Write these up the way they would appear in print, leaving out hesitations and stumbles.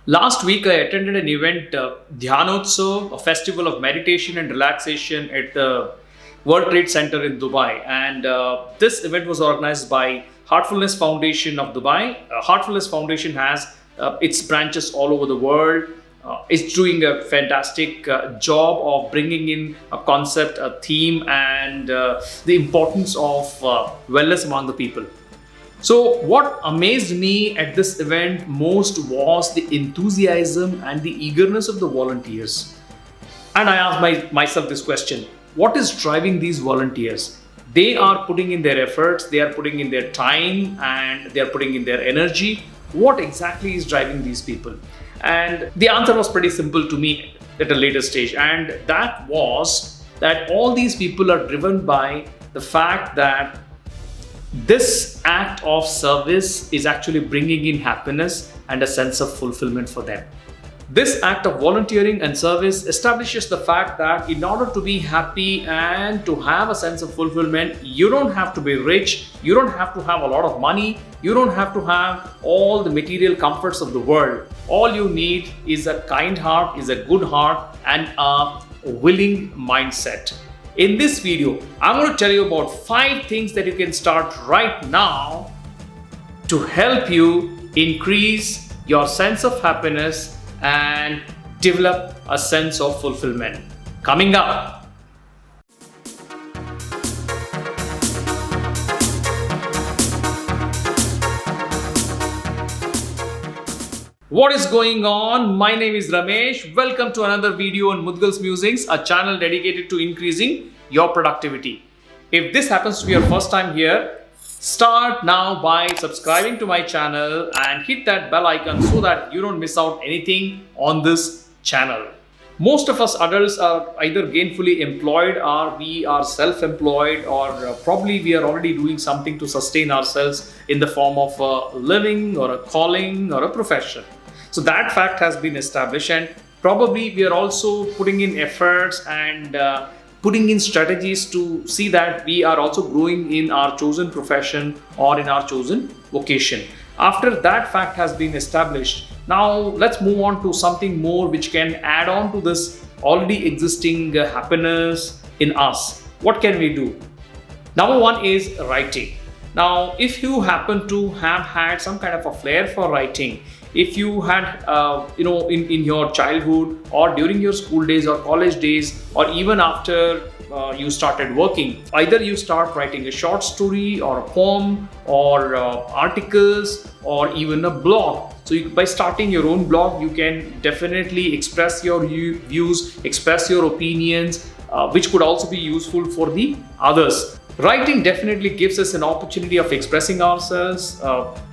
Last week, I attended an event, Dhyanotsav, a festival of meditation and relaxation at the World Trade Center in Dubai. And this event was organized by Heartfulness Foundation of Dubai. Heartfulness Foundation has its branches all over the world. It's doing a fantastic job of bringing in a concept, a theme, and the importance of wellness among the people. So, what amazed me at this event most was the enthusiasm and the eagerness of the volunteers. And I asked myself this question: what is driving these volunteers? They are putting in their efforts, they are putting in their time, and they are putting in their energy. What exactly is driving these people? And the answer was pretty simple to me at a later stage, and that was that all these people are driven by the fact that this act of service is actually bringing in happiness and a sense of fulfillment for them. This act of volunteering and service establishes the fact that in order to be happy and to have a sense of fulfillment, you don't have to be rich, you don't have to have a lot of money, you don't have to have all the material comforts of the world. All you need is a kind heart, is a good heart, and a willing mindset. In this video, I'm going to tell you about 5 things that you can start right now to help you increase your sense of happiness and develop a sense of fulfillment. Coming up. What is going on? My name is Ramesh. Welcome to another video on Mudgal's Musings, a channel dedicated to increasing your productivity. If this happens to be your first time here, start now by subscribing to my channel and hit that bell icon so that you don't miss out anything on this channel. Most of us adults are either gainfully employed or we are self-employed, or probably we are already doing something to sustain ourselves in the form of a living or a calling or a profession. So that fact has been established, and probably we are also putting in efforts and putting in strategies to see that we are also growing in our chosen profession or in our chosen vocation. After that fact has been established, now let's move on to something more which can add on to this already existing happiness in us. What can we do? Number 1 is writing. Now, if you happen to have had some kind of a flair for writing, if you had, in your childhood or during your school days or college days, or even after you started working, either you start writing a short story or a poem or articles or even a blog. So by starting your own blog, you can definitely express your views, express your opinions, which could also be useful for the others. Writing definitely gives us an opportunity of expressing ourselves.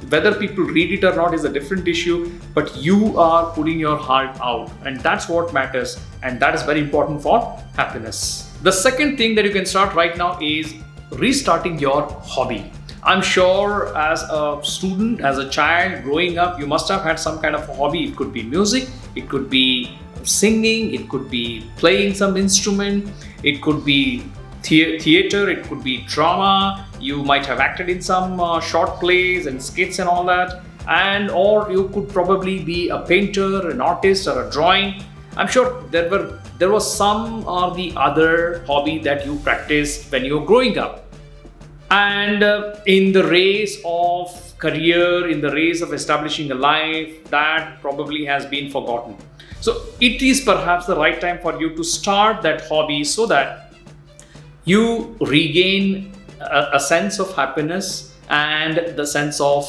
Whether people read it or not is a different issue, but you are putting your heart out, and that's what matters, and that is very important for happiness. The second thing that you can start right now is restarting your hobby. I'm sure as a student, as a child growing up, you must have had some kind of a hobby. It could be music, it could be singing, it could be playing some instrument, it could be theater, it could be drama. You might have acted in some short plays and skits and all that, and or you could probably be a painter, an artist, or a drawing. I'm sure there was some or the other hobby that you practiced when you were growing up. And in the race of career, in the race of establishing a life, that probably has been forgotten. So it is perhaps the right time for you to start that hobby so that you regain a sense of happiness and the sense of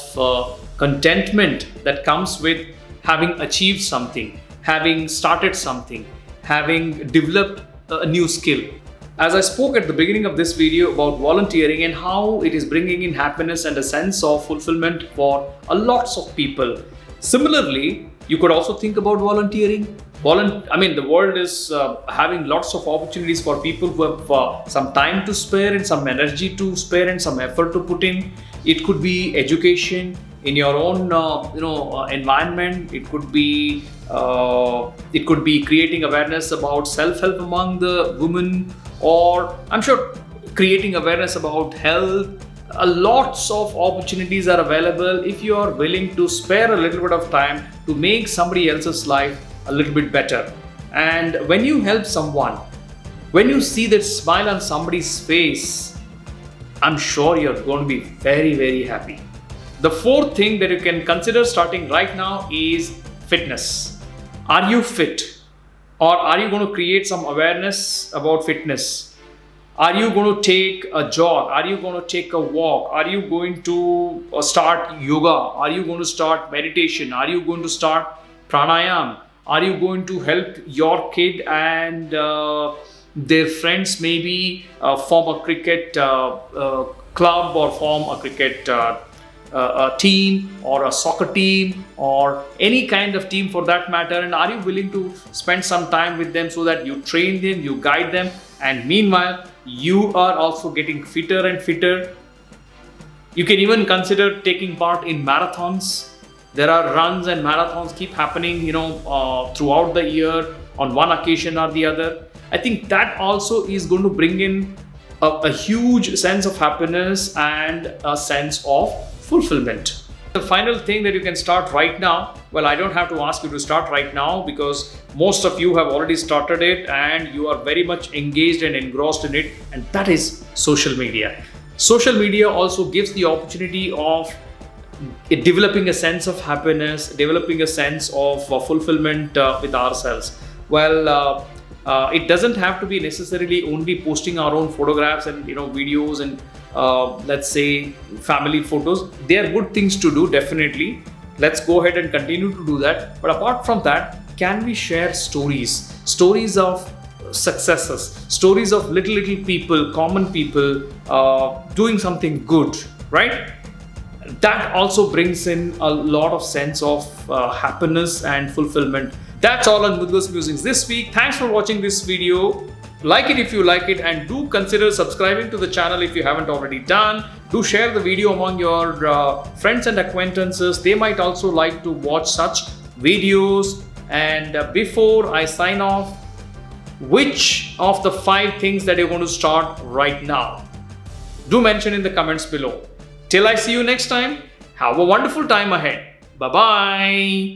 contentment that comes with having achieved something, having started something, having developed a new skill. As I spoke at the beginning of this video about volunteering and how it is bringing in happiness and a sense of fulfillment for a lots of people. Similarly, you could also think about volunteering. The world is having lots of opportunities for people who have some time to spare and some energy to spare and some effort to put in. It could be education in your own environment. It could be creating awareness about self-help among the women, or I'm sure creating awareness about health, Lots of opportunities are available if you are willing to spare a little bit of time to make somebody else's life a little bit better. And when you help someone, when you see that smile on somebody's face, I'm sure you're going to be very, very happy. The fourth thing that you can consider starting right now is fitness. Are you fit? Or are you going to create some awareness about fitness? Are you going to take a jog? Are you going to take a walk? Are you going to start yoga? Are you going to start meditation? Are you going to start pranayam? Are you going to help your kid and their friends maybe form a cricket club or form a cricket a team or a soccer team or any kind of team for that matter? And are you willing to spend some time with them so that you train them, you guide them, and meanwhile you are also getting fitter and fitter? You can even consider taking part in marathons. There are runs and marathons keep happening, throughout the year on one occasion or the other. I think that also is going to bring in a huge sense of happiness and a sense of fulfillment. The final thing that you can start right now, well, I don't have to ask you to start right now because most of you have already started it and you are very much engaged and engrossed in it, and that is social media. Social media also gives the opportunity of developing a sense of happiness, developing a sense of fulfillment with ourselves. Well, it doesn't have to be necessarily only posting our own photographs and videos and let's say family photos. They are good things to do, definitely. Let's go ahead and continue to do that. But apart from that, can we share stories of successes, stories of little people, common people doing something good, right? That also brings in a lot of sense of happiness and fulfillment. That's all on Mudgal's Musings this week. Thanks for watching this video. Like it if you like it, and do consider subscribing to the channel if you haven't already done. Do share the video among your friends and acquaintances. They might also like to watch such videos. And before I sign off, which of the 5 things that you're going to start right now? Do mention in the comments below. Till I see you next time, have a wonderful time ahead. Bye-bye.